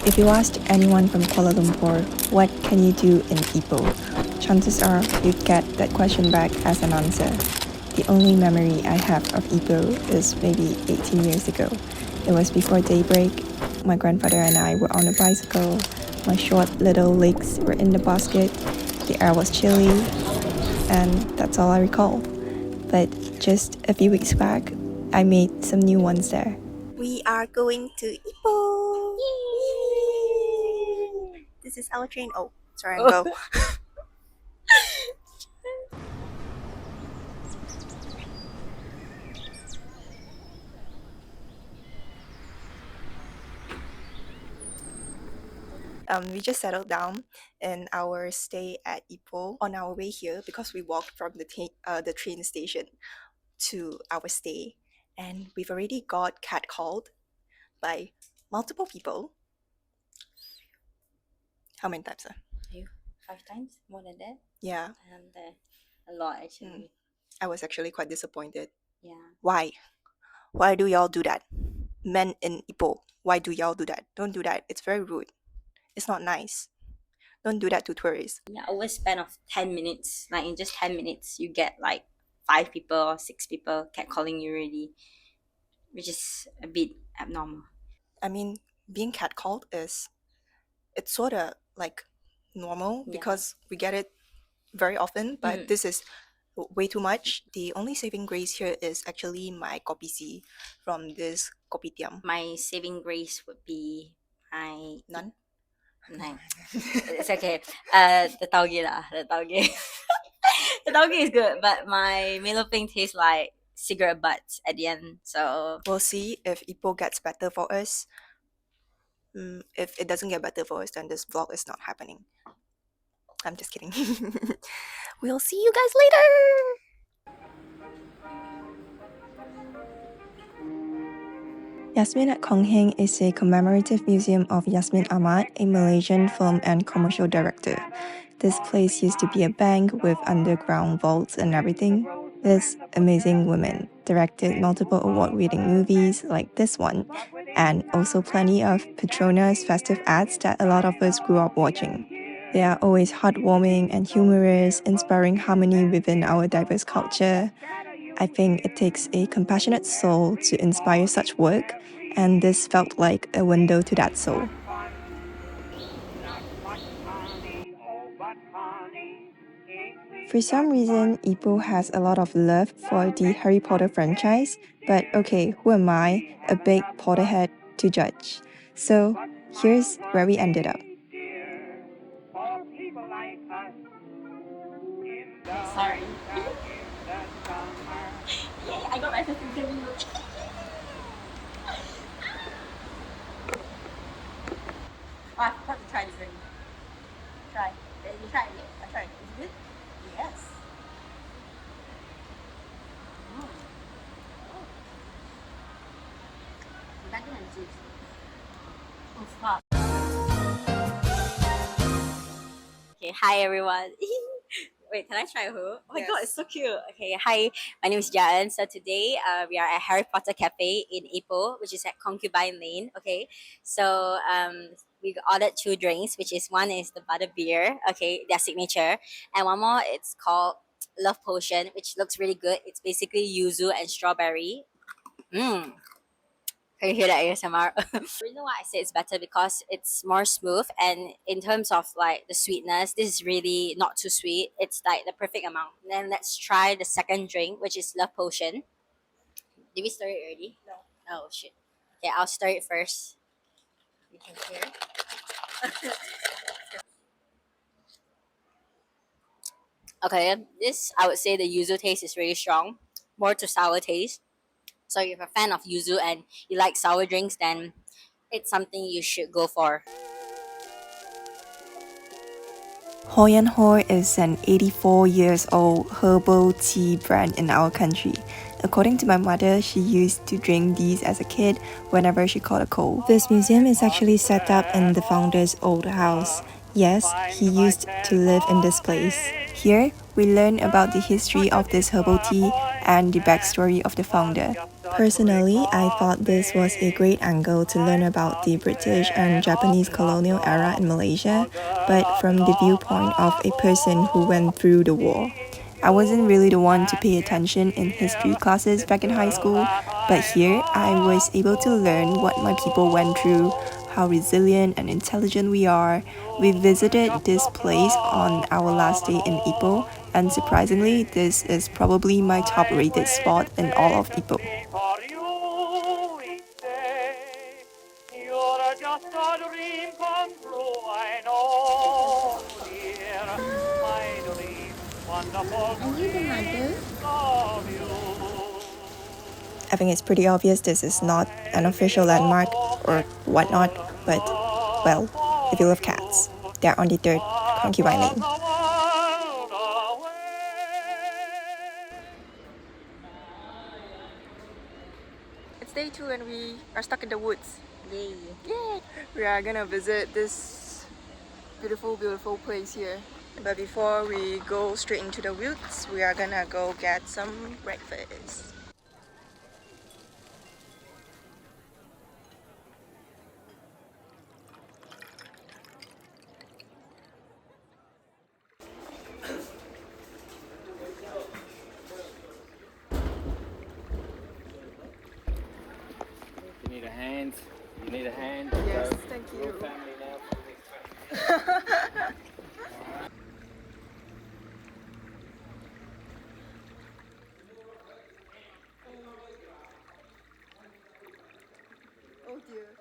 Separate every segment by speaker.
Speaker 1: If you asked anyone from Kuala Lumpur, what can you do in Ipoh? Chances are you'd get that question back as an answer. The only memory I have of Ipoh is maybe 18 years ago. It was before daybreak. My grandfather and I were on a bicycle. My short little legs were in the basket. The air was chilly, and that's all I recall. But just a few weeks back, I made some new ones there. We are going to Ipoh! Yay! This is our train. Oh, sorry, go. We just settled down in our stay at Ipoh on our way here because we walked from the train station to our stay, and we've already got catcalled by multiple people. How many times?
Speaker 2: You 5 times more than that,
Speaker 1: Yeah,
Speaker 2: and a lot actually.
Speaker 1: I was actually quite disappointed.
Speaker 2: Yeah,
Speaker 1: Why? Why do y'all do that? Men in Ipoh, why do y'all do that? Don't do that. It's very rude. It's not nice. Don't do that to tourists.
Speaker 2: yeah. Over span of 10 minutes, like in just 10 minutes, you get like 5 people or 6 people catcalling you already, which is a bit abnormal.
Speaker 1: I mean, being catcalled it's sort of like normal
Speaker 2: Yeah.
Speaker 1: because we get it very often, but
Speaker 2: Mm.
Speaker 1: this is way too much. The only saving grace here is actually my kopi C from this kopitiam.
Speaker 2: My saving grace would be my
Speaker 1: None?
Speaker 2: nine. It's okay. The tauge lah, the tauge. The tauge is good, but my Milo Ping tastes like cigarette butts at the end. So
Speaker 1: We'll see if Ipoh gets better for us. If it doesn't get better for us, then this vlog is not happening. I'm just kidding. We'll see you guys later! Yasmin at Kong Heng is a commemorative museum of Yasmin Ahmad, a Malaysian film and commercial director. This place used to be a bank with underground vaults and everything. This amazing woman directed multiple award-winning movies like this one, and also plenty of Petronas festive ads that a lot of us grew up watching. They are always heartwarming and humorous, inspiring harmony within our diverse culture. I think it takes a compassionate soul to inspire such work, and this felt like a window to that soul. For some reason, Ipoh has a lot of love for the Harry Potter franchise, but okay, who am I, a big Potterhead, to judge? So here's where we ended up.
Speaker 2: sorry. I got my first interview. Oh, I forgot to try this drink. Try. You try it. I tried. Is it good? Yes. Better than juice. Oh, stop. Okay, hi everyone. Wait, can I try who? Oh my god,
Speaker 1: Yes.
Speaker 2: it's so cute. Okay, hi, my name is Jan. So today we are at Harry Potter Cafe in Ipoh, which is at Concubine Lane. Okay, so we ordered 2 drinks, which is one is the butter beer, okay, their signature, and one more it's called Love Potion, which looks really good. It's basically yuzu and strawberry. Mmm. Can you hear that ASMR? The reason why I say it's better because it's more smooth, and in terms of like the sweetness, this is really not too sweet. It's like the perfect amount. Then let's try the second drink, which is Love Potion. Did we stir it already? No. Oh shit. Okay, I'll stir it first. You can hear. Okay, this I would say the yuzu taste is really strong, more to sour taste. So if you're a fan of yuzu and you like sour drinks, then it's something you should go for.
Speaker 1: Hoi and Hoi is an 84 years old herbal tea brand in our country. According to my mother, she used to drink these as a kid whenever she caught a cold. This museum is actually set up in the founder's old house. Yes, he used to live in this place. Here, we learn about the history of this herbal tea and the backstory of the founder. Personally, I thought this was a great angle to learn about the British and Japanese colonial era in Malaysia, but from the viewpoint of a person who went through the war. I wasn't really the one to pay attention in history classes back in high school, but here I was able to learn what my people went through, how resilient and intelligent we are. We visited this place on our last day in Ipoh, and surprisingly, this is probably my top rated spot in all of Ipoh.
Speaker 2: And you didn't like this?
Speaker 1: I think it's pretty obvious this is not an official landmark or whatnot, but, well, if you love cats, they're on the third Concubine Lane. It's day 2 and we are stuck in the woods.
Speaker 2: Yay.
Speaker 1: Yay! We are gonna visit this beautiful, beautiful place here. But before we go straight into the woods, we are gonna go get some breakfast.
Speaker 3: You need a hand. You need a hand.
Speaker 1: Yes,
Speaker 3: So,
Speaker 1: thank
Speaker 3: your
Speaker 1: you.
Speaker 3: family now.
Speaker 1: Oh dear.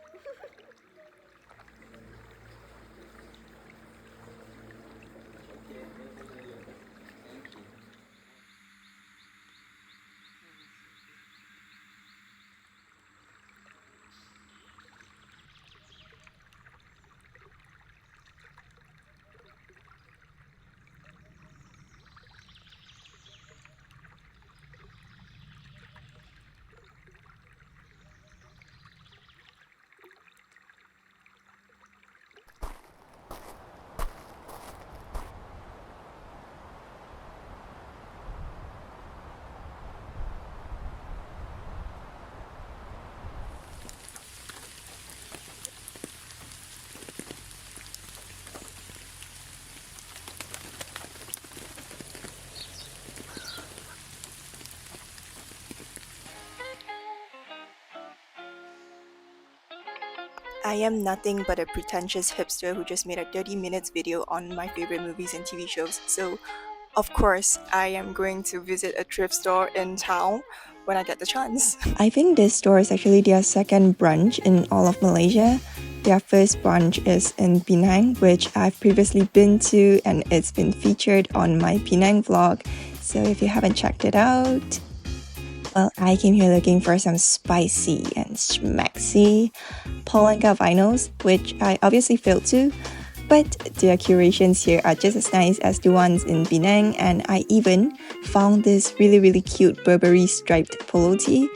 Speaker 1: I am nothing but a pretentious hipster who just made a 30 minutes video on my favorite movies and TV shows, so of course I am going to visit a thrift store in town when I get the chance. I think this store is actually their second branch in all of Malaysia. Their first branch is in Penang, which I've previously been to, and it's been featured on my Penang vlog, so if you haven't checked it out, well, I came here looking for some spicy and schmaxy Polanka vinyls, which I obviously failed to, but their curations here are just as nice as the ones in Penang, and I even found this really cute Burberry striped polo tee.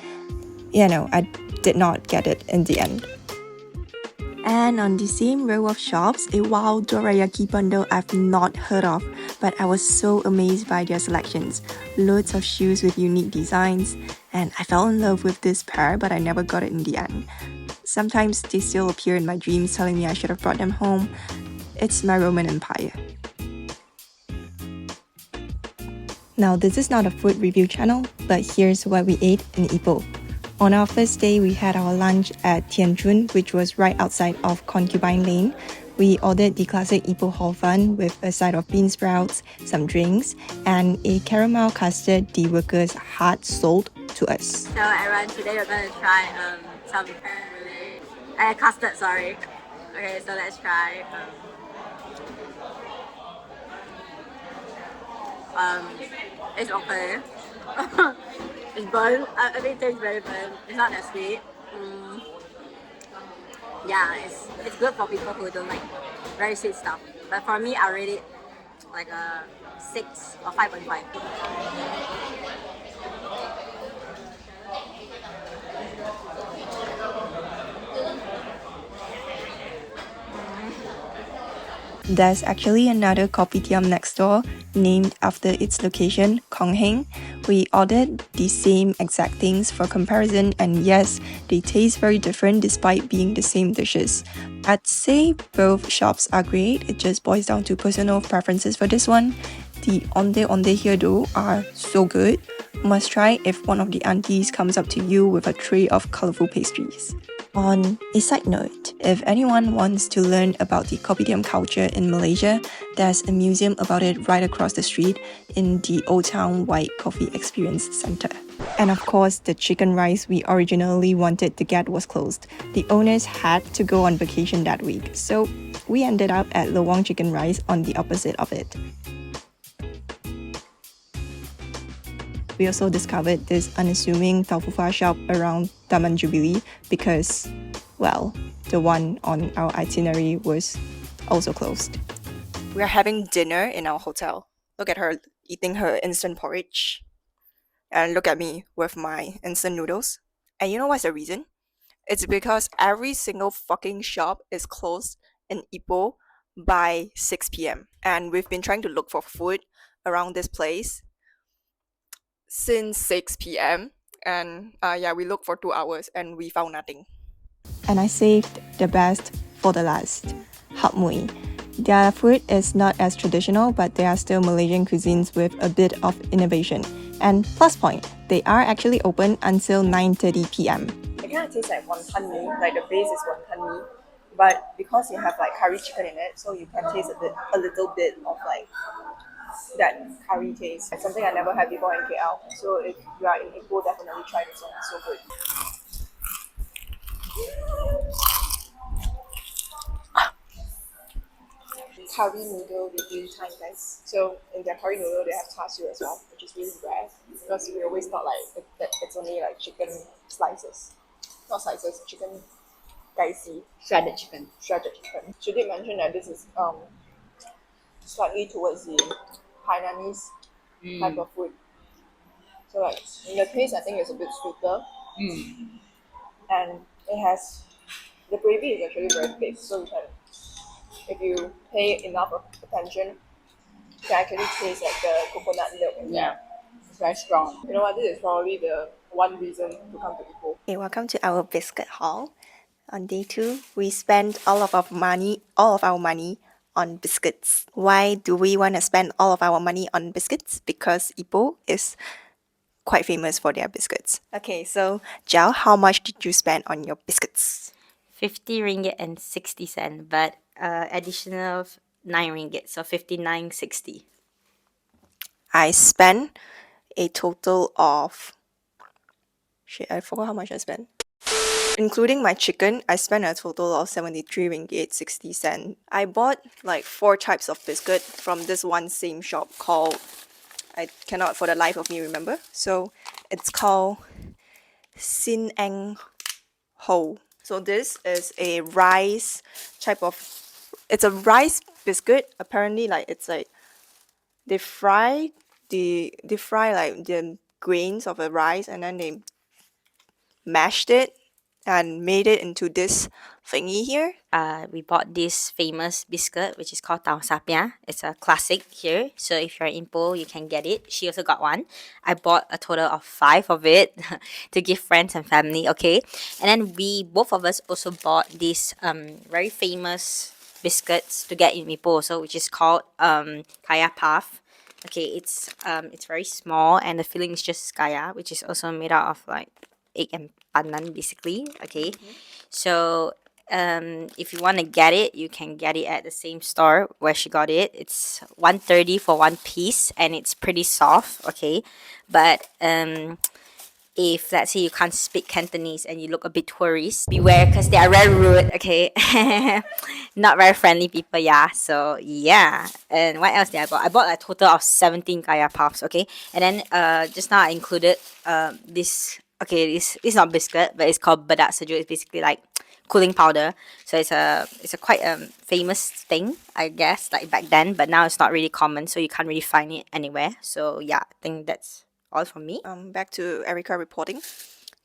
Speaker 1: Yeah, no, I did not get it in the end. And on the same row of shops, a wild dorayaki bundle I've not heard of, but I was so amazed by their selections. Loads of shoes with unique designs, and I fell in love with this pair, but I never got it in the end. Sometimes they still appear in my dreams telling me I should have brought them home. It's my Roman Empire. Now, this is not a food review channel, but here's what we ate in Ipoh. On our first day, we had our lunch at Tian Chun, which was right outside of Concubine Lane. We ordered the classic Ipoh hor fun with a side of bean sprouts, some drinks, and a caramel custard the workers had sold to us.
Speaker 2: So everyone, today we're going to try some custard, sorry. Okay, so let's try it's okay. It's burnt. I think it tastes very burnt. It's not that sweet. Yeah, it's good for people who don't like very sweet stuff. But for me, I rate it like a 6 or 5.5.
Speaker 1: There's actually another kopitiam next door named after its location, Kongheng. We ordered the same exact things for comparison, and yes, they taste very different despite being the same dishes. I'd say both shops are great, it just boils down to personal preferences for this one. The onde here though are so good. Must try if one of the aunties comes up to you with a tray of colorful pastries. On a side note, if anyone wants to learn about the kopitiam culture in Malaysia, there's a museum about it right across the street in the OldTown White Coffee Experience Center. And of course, the chicken rice we originally wanted to get was closed. The owners had to go on vacation that week, so we ended up at Lowong Chicken Rice on the opposite of it. We also discovered this unassuming taufufa shop around Taman Jubilee because, well, the one on our itinerary was also closed. We're having dinner in our hotel. Look at her eating her instant porridge. And look at me with my instant noodles. And you know what's the reason? It's because every single fucking shop is closed in Ipoh by 6 p.m. And we've been trying to look for food around this place since 6 p.m. and we looked for 2 hours and we found nothing. And I saved the best for the last, Hap Mui. Their food is not as traditional, but they are still Malaysian cuisines with a bit of innovation. And plus point, they are actually open until 9:30 p.m. It kind of tastes like wonton mee, like the base is wonton mee, but because you have like curry chicken in it, so you can taste a little bit of like that curry taste. It's something I never had before in KL. So if you are in Ipoh, definitely try this one. It's so good. Curry noodle with green thyme guys. So in their curry noodle, they have char siu as well, which is really rare because we always thought like that it's only like chicken slices, not slices, chicken gaisi,
Speaker 2: Shredded chicken.
Speaker 1: shredded chicken. She did mention that this is slightly towards the Hainanese type of food. So like in the taste, I think it's a bit sweeter, and it has the gravy is actually very thick. So you can, if you pay enough attention, you can actually taste like the coconut milk in there.
Speaker 2: It's very strong.
Speaker 1: You know what? This is probably the one reason to come to Ipoh. Hey, welcome to our biscuit haul. On day 2, we spent all of our money on biscuits. Why do we want to spend all of our money on biscuits? Because Ipoh is quite famous for their biscuits. Okay, so Jiao, how much did you spend on your biscuits?
Speaker 2: 50 ringgit and 60 cent, but additional 9 ringgit, so 59.60.
Speaker 1: I spent a total of... Shit, I forgot how much I spent. Including my chicken, I spent a total of 73 ringgit 60 cent. I bought like 4 types of biscuit from this one same shop called... I cannot for the life of me remember. So it's called Sin Eng Ho. So this is a rice type of... It's a rice biscuit. Apparently like it's like they fry like the grains of the rice and then they mashed it and made it into this thingy here.
Speaker 2: We bought this famous biscuit, which is called Tau Sapia. It's a classic here. So if you're in Ipoh, you can get it. She also got one. I bought a total of 5 of it to give friends and family, okay? And then both of us also bought these very famous biscuits to get in Ipoh, so which is called Kaya Puff. Okay, it's very small and the filling is just kaya, which is also made out of like egg and pandan basically. Okay, so if you want to get it, you can get it at the same store where she got it. It's 130 for 1 piece and it's pretty soft. Okay, but if let's say you can't speak Cantonese and you look a bit tourist, beware because they are very rude, okay? Not very friendly people, yeah. So yeah. And what else did I bought? I bought a total of 17 kaya puffs, okay? And then just now I included this, okay, this is not biscuit, but it's called bedak sejuk. It's basically like cooling powder. So it's a quite famous thing, I guess, like back then, but now it's not really common, so you can't really find it anywhere. So yeah, I think that's all from me. Back to Erica reporting.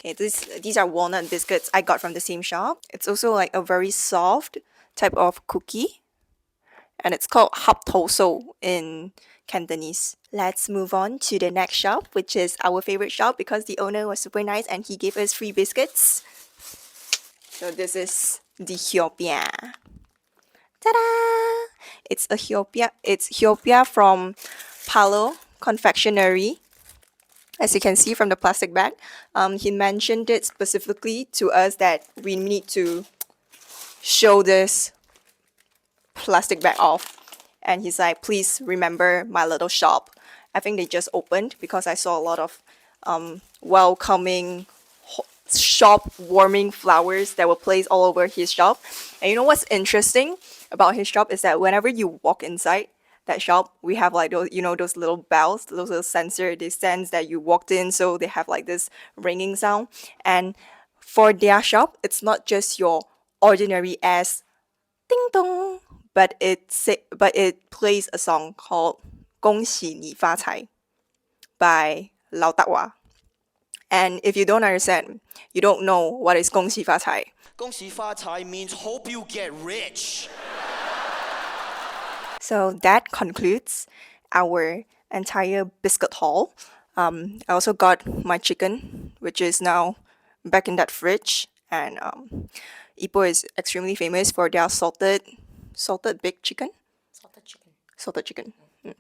Speaker 2: Okay, these are walnut biscuits I got from the same shop. It's also like a very soft type of cookie.
Speaker 1: and it's called Hap To So in Cantonese. Let's move on to the next shop, which is our favorite shop because the owner was super nice and he gave us free biscuits. So this is the Hiopia. Ta-da! It's a Hiopia. It's Hiopia from Palo Confectionery. As you can see from the plastic bag, he mentioned it specifically to us that we need to show this plastic bag off. And he's like, please remember my little shop. I think they just opened because I saw a lot of welcoming shop warming flowers that were placed all over his shop. And you know what's interesting about his shop is that whenever you walk inside that shop, we have like those, those little bells, those little sensor, they sense that you walked in, so they have like this ringing sound. And for their shop, it's not just your ordinary ass ding dong, but it plays a song called 恭喜你发财 by Lao Tawa. And if you don't understand, you don't know what is 恭喜发财.
Speaker 4: 恭喜发财 means hope you get rich.
Speaker 1: So that concludes our entire biscuit haul. I also got my chicken, which is now back in that fridge. And Ipoh is extremely famous for their salted baked chicken.
Speaker 2: Salted chicken.
Speaker 1: Salted chicken.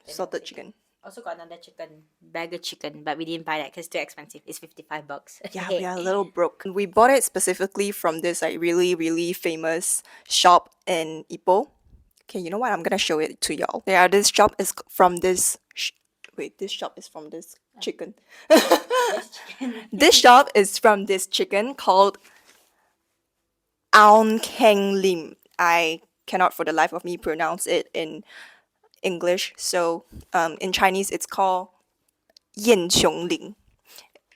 Speaker 1: Salted chicken.
Speaker 2: Also got another chicken, bag of chicken, but we didn't buy that because it's too expensive. It's $55.
Speaker 1: Yeah, we are a little broke. We bought it specifically from this like really, really famous shop in Ipoh. Okay, you know what? I'm gonna show it to y'all. Yeah, this shop is from this. This shop is from this chicken. This shop is from this chicken called Aung Keng Lim. I cannot for the life of me pronounce it in English. So in Chinese, it's called Yan Xiong Ling.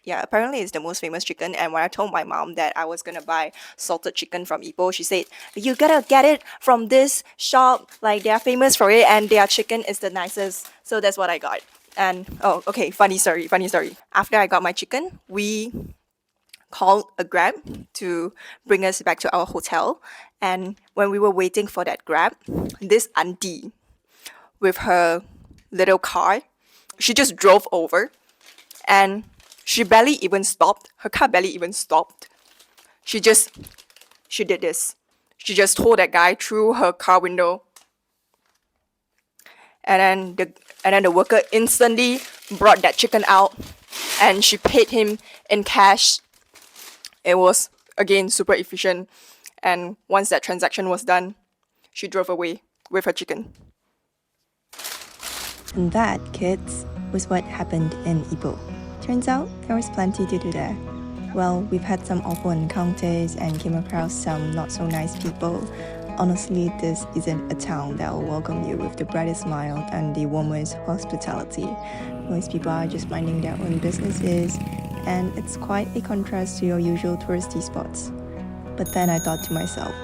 Speaker 1: Yeah, apparently it's the most famous chicken. And when I told my mom that I was gonna buy salted chicken from Ipoh, she said, you gotta get it from this shop. Like, they're famous for it and their chicken is the nicest. So that's what I got. And, oh, okay, funny story. After I got my chicken, we called a Grab to bring us back to our hotel. And when we were waiting for that Grab, this auntie with her little car, she just drove over and she barely even stopped. Her car barely even stopped. She did this. She just told that guy through her car window. And then the worker instantly brought that chicken out and she paid him in cash. It was, again, super efficient. And once that transaction was done, she drove away with her chicken.
Speaker 5: And that, kids, was what happened in Ipoh. Turns out there was plenty to do there. Well, we've had some awful encounters and came across some not so nice people. Honestly, this isn't a town that will welcome you with the brightest smile and the warmest hospitality. Most people are just minding their own businesses, and it's quite a contrast to your usual touristy spots. But then I thought to myself,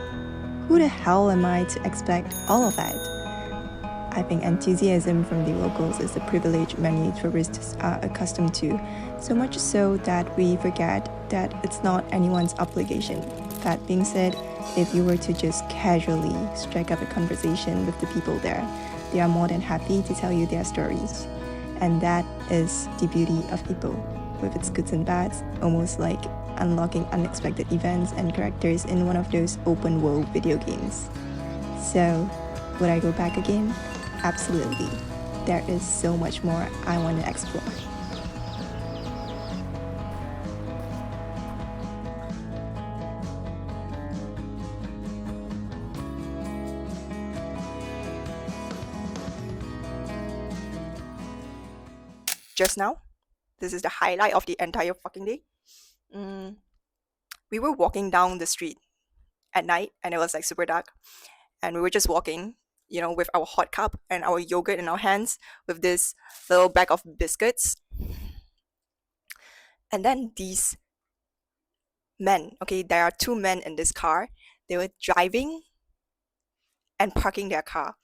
Speaker 5: who the hell am I to expect all of that? I think enthusiasm from the locals is a privilege many tourists are accustomed to, so much so that we forget that it's not anyone's obligation. That being said, if you were to just casually strike up a conversation with the people there, they are more than happy to tell you their stories. And that is the beauty of Ipoh, with its goods and bads, almost like unlocking unexpected events and characters in one of those open world video games. So, would I go back again? Absolutely. There is so much more I want to explore.
Speaker 1: Just now, this is the highlight of the entire fucking day. We were walking down the street at night and it was like super dark. And we were just walking, with our hot cup and our yogurt in our hands with this little bag of biscuits. And then these men, okay, there are two men in this car. They were driving and parking their car.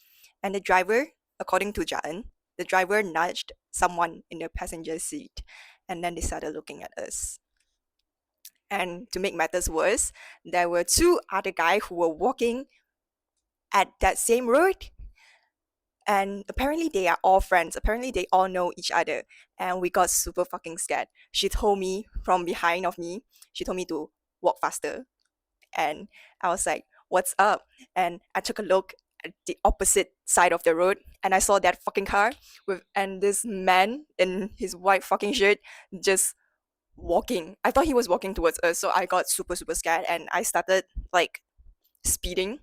Speaker 1: And the driver, according to Jaan, the driver nudged someone in the passenger seat. And then they started looking at us. And to make matters worse, there were two other guys who were walking at that same road,
Speaker 5: And apparently they are all friends. Apparently they all know each other. And we got super fucking scared. She told me from behind of me, she told me to walk faster. And I was like, what's up? And I took a look at the opposite side of the road and I saw that fucking car and this man in his white fucking shirt just walking. I thought he was walking towards us, so I got super super scared and I started like speeding.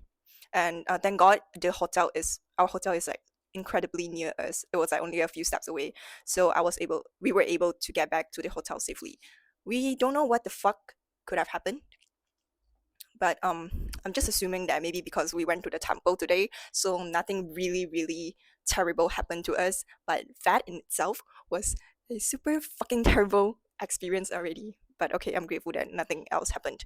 Speaker 5: And thank God our hotel is like incredibly near us. It was like only a few steps away, so we were able to get back to the hotel safely. We don't know what the fuck could have happened, but I'm just assuming that maybe because we went to the temple today, so nothing really really terrible happened to us. But that in itself was a super fucking terrible experience already. But okay, I'm grateful that nothing else happened.